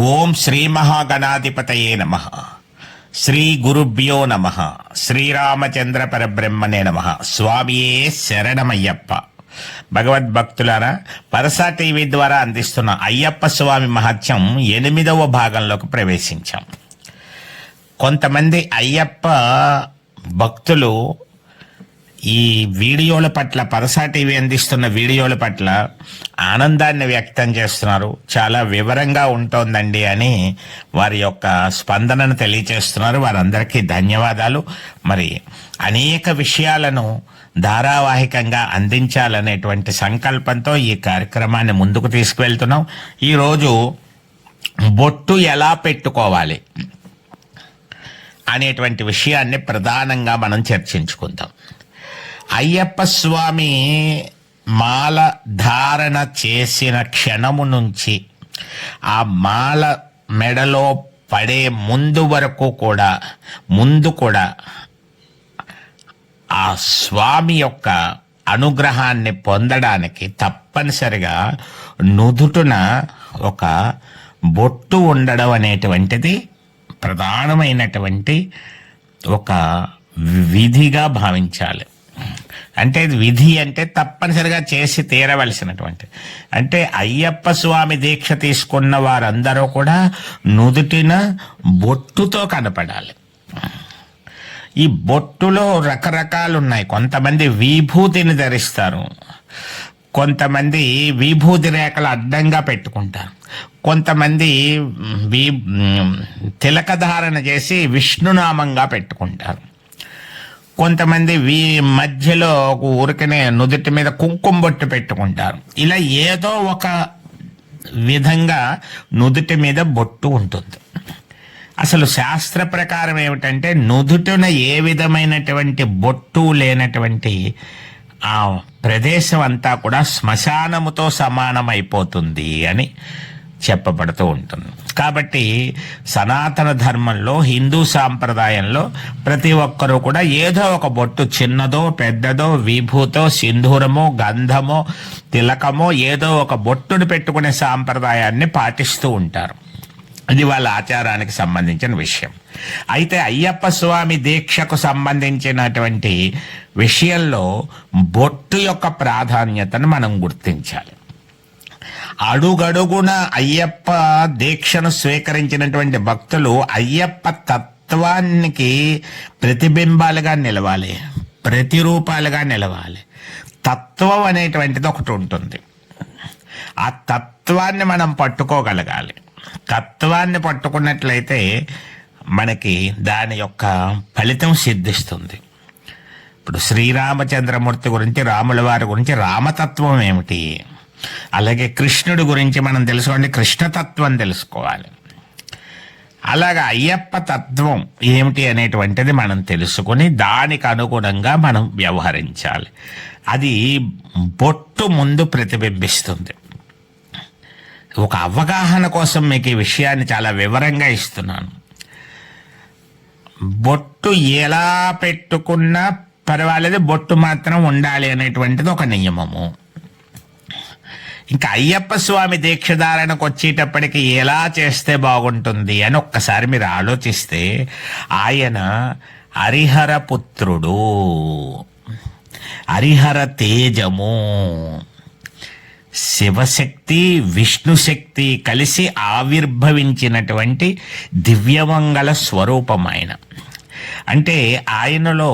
ఓం శ్రీ మహాగణాధిపతయే నమః. శ్రీ గురుభ్యో నమః. శ్రీరామచంద్ర పరబ్రహ్మణే నమః. స్వామియే శరణమయ్యప్ప. భగవద్భక్తులారా, పరసా టీవీ ద్వారా అందిస్తున్న అయ్యప్ప స్వామి మహత్యం 8వ భాగంలోకి ప్రవేశించాం. కొంతమంది అయ్యప్ప భక్తులు ఈ వీడియోల పట్ల, పరసా టీవీ అందిస్తున్న వీడియోల పట్ల ఆనందాన్ని వ్యక్తం చేస్తున్నారు. చాలా వివరంగా ఉంటోందండి అని వారి యొక్క స్పందనను తెలియజేస్తున్నారు. వారందరికీ ధన్యవాదాలు. మరి అనేక విషయాలను ధారావాహికంగా అందించాలనేటువంటి సంకల్పంతో ఈ కార్యక్రమాన్ని ముందుకు తీసుకువెళ్తున్నాం. ఈరోజు బొట్టు ఎలా పెట్టుకోవాలి అనేటువంటి విషయాన్ని ప్రధానంగా మనం చర్చించుకుందాం. అయ్యప్ప స్వామి మాల ధారణ చేసిన క్షణము నుంచి ఆ మాల మెడలో పడే ముందు కూడా ఆ స్వామి యొక్క అనుగ్రహాన్ని పొందడానికి తప్పనిసరిగా నుదుటున ఒక బొట్టు ఉండడం అనేటువంటిది ప్రధానమైనటువంటి ఒక విధిగా భావించాలి. అంటే విధి అంటే తప్పనిసరిగా చేసి తీరవలసినటువంటి, అంటే అయ్యప్ప స్వామి దీక్ష తీసుకున్న వారందరూ కూడా నుదుటిన బొట్టుతో కనపడాలి. ఈ బొట్టులో రకరకాలు ఉన్నాయి. కొంతమంది విభూతిని ధరిస్తారు, కొంతమంది విభూతి రేఖలు అడ్డంగా పెట్టుకుంటారు, కొంతమంది తిలకధారణ చేసి విష్ణునామంగా పెట్టుకుంటారు, కొంతమంది మధ్యలో ఊరికనే నుదుటి మీద కుంకుమ బొట్టు పెట్టుకుంటారు. ఇలా ఏదో ఒక విధంగా నుదుటి మీద బొట్టు ఉంటుంది. అసలు శాస్త్ర ప్రకారం ఏమిటంటే, నుదుటిన ఏ విధమైనటువంటి బొట్టు లేనటువంటి ఆ ప్రదేశం అంతా కూడా శ్మశానముతో సమానమైపోతుంది అని చెప్పబడుతూ ఉంటుంది. కాబట్టి సనాతన ధర్మంలో, హిందూ సాంప్రదాయంలో ప్రతి ఒక్కరూ కూడా ఏదో ఒక బొట్టు, చిన్నదో పెద్దదో, విభూతో, సింధూరమో, గంధమో, తిలకమో, ఏదో ఒక బొట్టును పెట్టుకునే సాంప్రదాయాన్ని పాటిస్తూ ఉంటారు. ఇది వాళ్ళ ఆచారానికి సంబంధించిన విషయం. అయితే అయ్యప్ప స్వామి దీక్షకు సంబంధించినటువంటి విషయంలో బొట్టు యొక్క ప్రాధాన్యతను మనం గుర్తించాలి. అడుగడుగున అయ్యప్ప దీక్షను స్వీకరించినటువంటి భక్తులు అయ్యప్ప తత్వానికి ప్రతిబింబాలుగా నిలవాలి, ప్రతిరూపాలుగా నిలవాలి. తత్వం అనేటువంటిది ఒకటి ఉంటుంది. ఆ తత్వాన్ని మనం పట్టుకోగలగాలి. తత్వాన్ని పట్టుకున్నట్లయితే మనకి దాని యొక్క ఫలితం సిద్ధిస్తుంది. ఇప్పుడు శ్రీరామచంద్రమూర్తి గురించి, రాముల వారి గురించి రామతత్వం ఏమిటి, అలాగే కృష్ణుడి గురించి మనం తెలుసుకోండి, కృష్ణతత్వం తెలుసుకోవాలి. అలాగా అయ్యప్ప తత్వం ఏమిటి అనేటువంటిది మనం తెలుసుకొని దానికి అనుగుణంగా మనం వ్యవహరించాలి. అది బొట్టు ముందు ప్రతిబింబిస్తుంది. ఒక అవగాహన కోసం మీకు ఈ విషయాన్ని చాలా వివరంగా ఇస్తున్నాను. బొట్టు ఎలా పెట్టుకున్నా పర్వాలేదు, బొట్టు మాత్రం ఉండాలి అనేటువంటిది ఒక నియమము. ఇంకా అయ్యప్ప స్వామి దీక్షధారణకు వచ్చేటప్పటికి ఎలా చేస్తే బాగుంటుంది అని ఒక్కసారి మీరు ఆలోచిస్తే, ఆయన హరిహర పుత్రుడు, హరిహర తేజము, శివశక్తి విష్ణుశక్తి కలిసి ఆవిర్భవించినటువంటి దివ్యమంగళ స్వరూపం ఆయన. అంటే ఆయనలో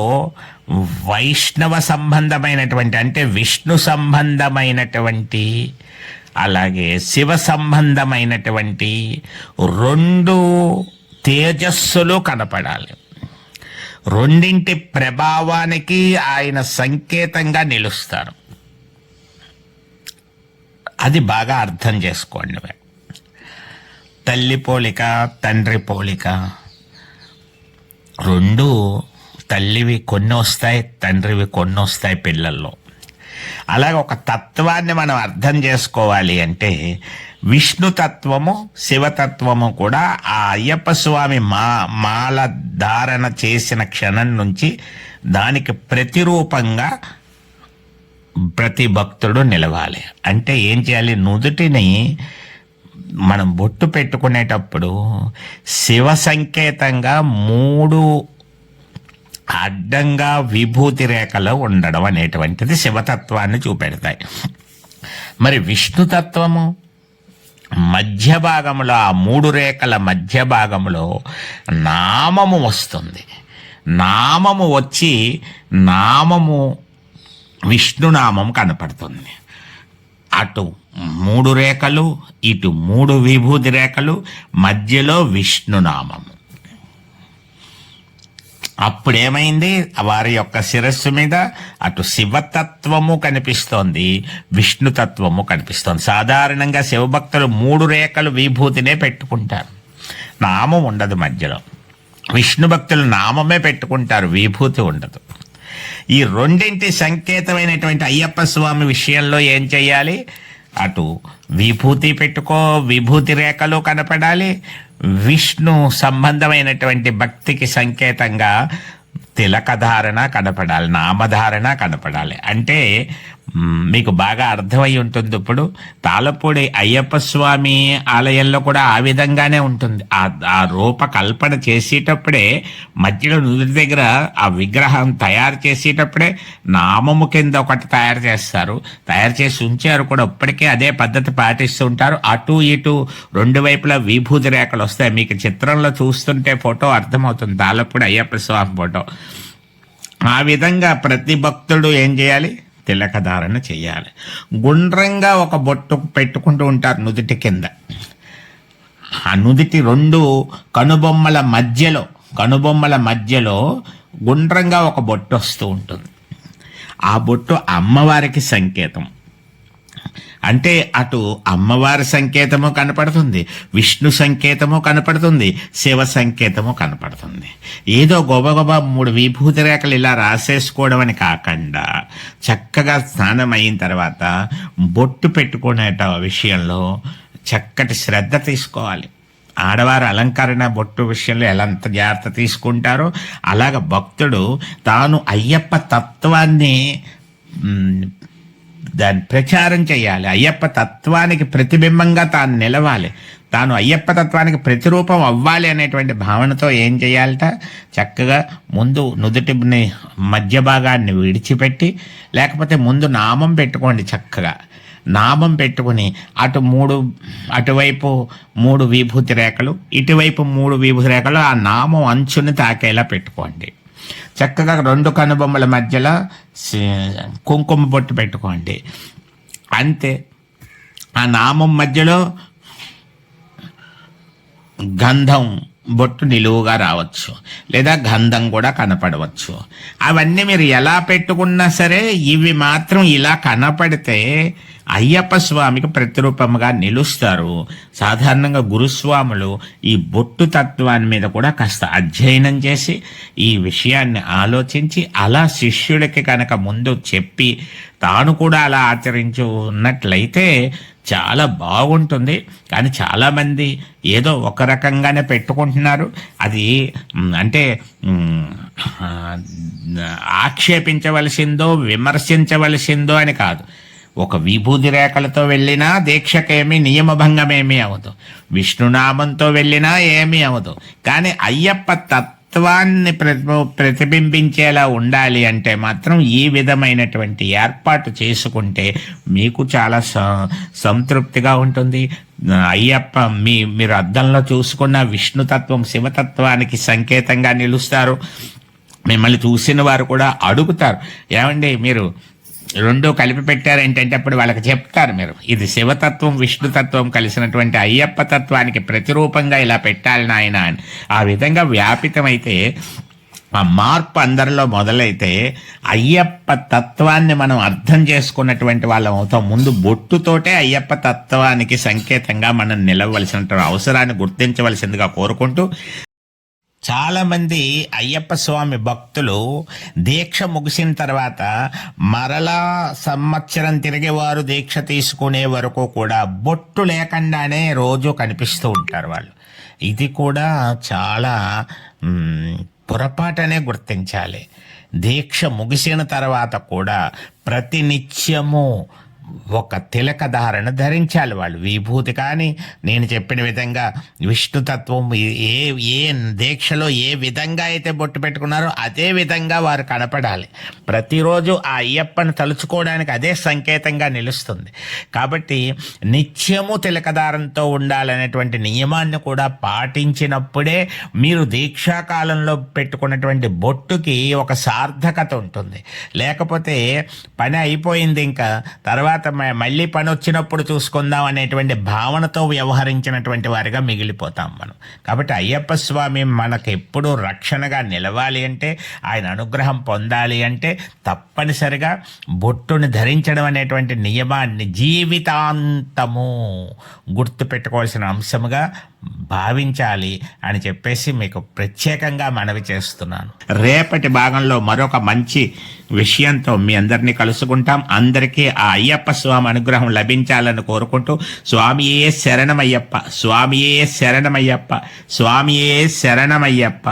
వైష్ణవ సంబంధమైనటువంటి, అంటే విష్ణు సంబంధమైనటువంటి, అలాగే శివ సంబంధమైనటువంటి 2 తేజస్సులు కనపడాలి. రెండింటి ప్రభావానికి ఆయన సంకేతంగా నిలుస్తారు. అది బాగా అర్థం చేసుకోండి. తల్లి పోలిక, తండ్రి పోలిక, 2 తల్లివి కొన్ని వస్తాయి, తండ్రివి కొన్ని వస్తాయి పిల్లల్లో. అలాగే ఒక తత్వాన్ని మనం అర్థం చేసుకోవాలి అంటే, విష్ణుతత్వము శివతత్వము కూడా ఆ అయ్యప్ప స్వామి మాల ధారణ చేసిన క్షణం నుంచి దానికి ప్రతిరూపంగా ప్రతి భక్తుడు నిలవాలి. అంటే ఏం చేయాలి? నుదుటిని మనం బొట్టు పెట్టుకునేటప్పుడు శివ సంకేతంగా 3 అడ్డంగా విభూతి రేఖలు ఉండడం అనేటువంటిది శివతత్వాన్ని చూపెడతాయి. మరి విష్ణుతత్వము మధ్య భాగంలో, ఆ 3 రేఖల మధ్య భాగంలో నామము వస్తుంది. నామము వచ్చి నామము విష్ణునామం కనపడుతుంది. అటు 3 రేఖలు, ఇటు 3 విభూతి రేఖలు, మధ్యలో విష్ణునామము. అప్పుడేమైంది, వారి యొక్క శిరస్సు మీద అటు శివతత్వము కనిపిస్తోంది, విష్ణుతత్వము కనిపిస్తోంది. సాధారణంగా శివభక్తులు 3 రేఖలు విభూతినే పెట్టుకుంటారు, నామం ఉండదు మధ్యలో. విష్ణు భక్తులు నామమే పెట్టుకుంటారు, విభూతి ఉండదు. ఈ రెండింటి సంకేతమైనటువంటి అయ్యప్ప స్వామి విషయంలో ఏం చెయ్యాలి? అటు విభూతి పెట్టుకో, విభూతి రేఖలు కనపడాలి. విష్ణు సంబంధమైనటువంటి భక్తికి సంకేతంగా తిలకధారణ కనపడాలి, నామధారణ కనపడాలి. అంటే మీకు బాగా అర్థమై ఉంటుంది. ఇప్పుడు తాళపూడి అయ్యప్ప స్వామి ఆలయంలో కూడా ఆ విధంగానే ఉంటుంది. ఆ రూపకల్పన చేసేటప్పుడే మధ్యలో నుదుటి దగ్గర ఆ విగ్రహం తయారు చేసేటప్పుడే నామము కింద ఒకటి తయారు చేస్తారు, తయారు చేసి ఉంచారు కూడా. ఇప్పటికే అదే పద్ధతి పాటిస్తూ ఉంటారు. అటు ఇటు 2 వైపులా విభూతి రేఖలు వస్తాయి. మీకు చిత్రంలో చూస్తుంటే ఫోటో అర్థమవుతుంది, తాళపూడి అయ్యప్ప స్వామి ఫోటో. ఆ విధంగా ప్రతి భక్తుడు ఏం చేయాలి? తిలకధారణ చేయాలి. గుండ్రంగా ఒక బొట్టు పెట్టుకుంటూ ఉంటారు నుదుటి కింద. ఆ నుదిటి 2 కనుబొమ్మల మధ్యలో గుండ్రంగా ఒక బొట్టు వస్తూ ఉంటుంది. ఆ బొట్టు అమ్మవారికి సంకేతం. అంటే అటు అమ్మవారి సంకేతము కనపడుతుంది, విష్ణు సంకేతము కనపడుతుంది, శివ సంకేతము కనపడుతుంది. ఏదో గొబగొబ 3 విభూతి రేఖలు ఇలా రాసేసుకోవడం అని కాకుండా చక్కగా స్నానం అయిన తర్వాత బొట్టు పెట్టుకునేట విషయంలో చక్కటి శ్రద్ధ తీసుకోవాలి. ఆడవారు అలంకరణ బొట్టు విషయంలో ఎంత జాగ్రత్త తీసుకుంటారో అలాగ భక్తుడు తాను అయ్యప్ప తత్వాన్ని దాన్ని ప్రచారం చేయాలి. అయ్యప్ప తత్వానికి ప్రతిబింబంగా తాను నిలవాలి, తాను అయ్యప్ప తత్వానికి ప్రతిరూపం అవ్వాలి అనేటువంటి భావనతో ఏం చేయాలట? చక్కగా ముందు నుదుటి మధ్య భాగాన్ని విడిచిపెట్టి, లేకపోతే ముందు నామం పెట్టుకోండి. చక్కగా నామం పెట్టుకుని అటువైపు 3 విభూతి రేఖలు, ఇటువైపు 3 విభూతి రేఖలు, ఆ నామం అంచుని తాకేలా పెట్టుకోండి. చక్కగా 2 కనుబొమ్మల మధ్యలో కుంకుమ బొట్టు పెట్టుకోండి. అంతే. ఆ నామం మధ్యలో గంధం బొట్టు నిలువుగా రావచ్చు, లేదా గంధం కూడా కనపడవచ్చు. అవన్నీ మీరు ఎలా పెట్టుకున్నా సరే ఇవి మాత్రం ఇలా కనపడితే అయ్యప్ప స్వామికి ప్రతిరూపముగా నిలుస్తారు. సాధారణంగా గురుస్వాములు ఈ బొట్టు తత్వాన్ని మీద కూడా కాస్త అధ్యయనం చేసి ఈ విషయాన్ని ఆలోచించి అలా శిష్యుడికి కనుక ముందు చెప్పి తాను కూడా అలా ఆచరించున్నట్లయితే చాలా బాగుంటుంది. కానీ చాలామంది ఏదో ఒక రకంగానే పెట్టుకుంటున్నారు. అది అంటే ఆక్షేపించవలసిందో విమర్శించవలసిందో అని కాదు. ఒక విభూతి రేఖలతో వెళ్ళినా దీక్షకేమీ నియమభంగమేమీ అవదు, విష్ణునామంతో వెళ్ళినా ఏమీ అవదు. కానీ అయ్యప్ప తత్వాన్ని ప్రతిబింబించేలా ఉండాలి అంటే మాత్రం ఈ విధమైనటువంటి ఏర్పాటు చేసుకుంటే మీకు చాలా సంతృప్తిగా ఉంటుంది. అయ్యప్ప మీరు అద్దంలో చూసుకున్న విష్ణుతత్వం శివతత్వానికి సంకేతంగా నిలుస్తారు. మిమ్మల్ని చూసిన వారు కూడా అడుగుతారు, ఏమండి మీరు 2 కలిపి పెట్టారేంటంటే అప్పుడు వాళ్ళకి చెప్తారు, మీరు ఇది శివతత్వం విష్ణుతత్వం కలిసినటువంటి అయ్యప్ప తత్వానికి ప్రతిరూపంగా ఇలా పెట్టాలి నాయన అని. ఆ విధంగా వ్యాపితమైతే ఆ మార్పు అందరిలో మొదలైతే అయ్యప్ప తత్వాన్ని మనం అర్థం చేసుకున్నటువంటి వాళ్ళం అవుతాం. ముందు బొట్టుతోటే అయ్యప్ప తత్వానికి సంకేతంగా మనం నిలవలసినటువంటి అవసరాన్ని గుర్తించవలసిందిగా కోరుకుంటూ, చాలామంది అయ్యప్ప స్వామి భక్తులు దీక్ష ముగిసిన తర్వాత మరలా సంవత్సరం తిరిగి వారు దీక్ష తీసుకునే వరకు కూడా బొట్టు లేకుండానే రోజు కనిపిస్తూ ఉంటారు వాళ్ళు. ఇది కూడా చాలా పొరపాటనే గుర్తించాలి. దీక్ష ముగిసిన తర్వాత కూడా ప్రతినిత్యము ఒక తిలక ధారణ ధరించాలి వాళ్ళు. విభూతి కానీ నేను చెప్పిన విధంగా విష్ణుతత్వం ఏ ఏ దీక్షలో ఏ విధంగా అయితే బొట్టు పెట్టుకున్నారో అదే విధంగా వారు కనపడాలి. ప్రతిరోజు ఆ అయ్యప్పని తలుచుకోవడానికి అదే సంకేతంగా నిలుస్తుంది. కాబట్టి నిత్యము తిలకధారంతో ఉండాలనేటువంటి నియమాన్ని కూడా పాటించినప్పుడే మీరు దీక్షాకాలంలో పెట్టుకున్నటువంటి బొట్టుకి ఒక సార్థకత ఉంటుంది. లేకపోతే పని అయిపోయింది, ఇంకా తర్వాత మళ్ళీ పని వచ్చినప్పుడు చూసుకుందాం అనేటువంటి భావనతో వ్యవహరించినటువంటి వారిగా మిగిలిపోతాం మనం. కాబట్టి అయ్యప్ప స్వామి మనకు ఎప్పుడూ రక్షణగా నిలవాలి అంటే, ఆయన అనుగ్రహం పొందాలి అంటే తప్పనిసరిగా బొట్టుని ధరించడం అనేటువంటి నియమాన్ని జీవితాంతము గుర్తుపెట్టుకోవాల్సిన అంశముగా భావించాలి అని చెప్పేసి మీకు ప్రత్యేకంగా మనవి చేస్తున్నాను. రేపటి భాగంలో మరొక మంచి విషయంతో మీ అందరినీ కలుసుకుంటాం. అందరికీ ఆ అయ్యప్ప స్వామి అనుగ్రహం లభించాలని కోరుకుంటూ, స్వామియే శరణమయ్యప్ప, స్వామియే శరణమయ్యప్ప, స్వామియే శరణమయ్యప్ప.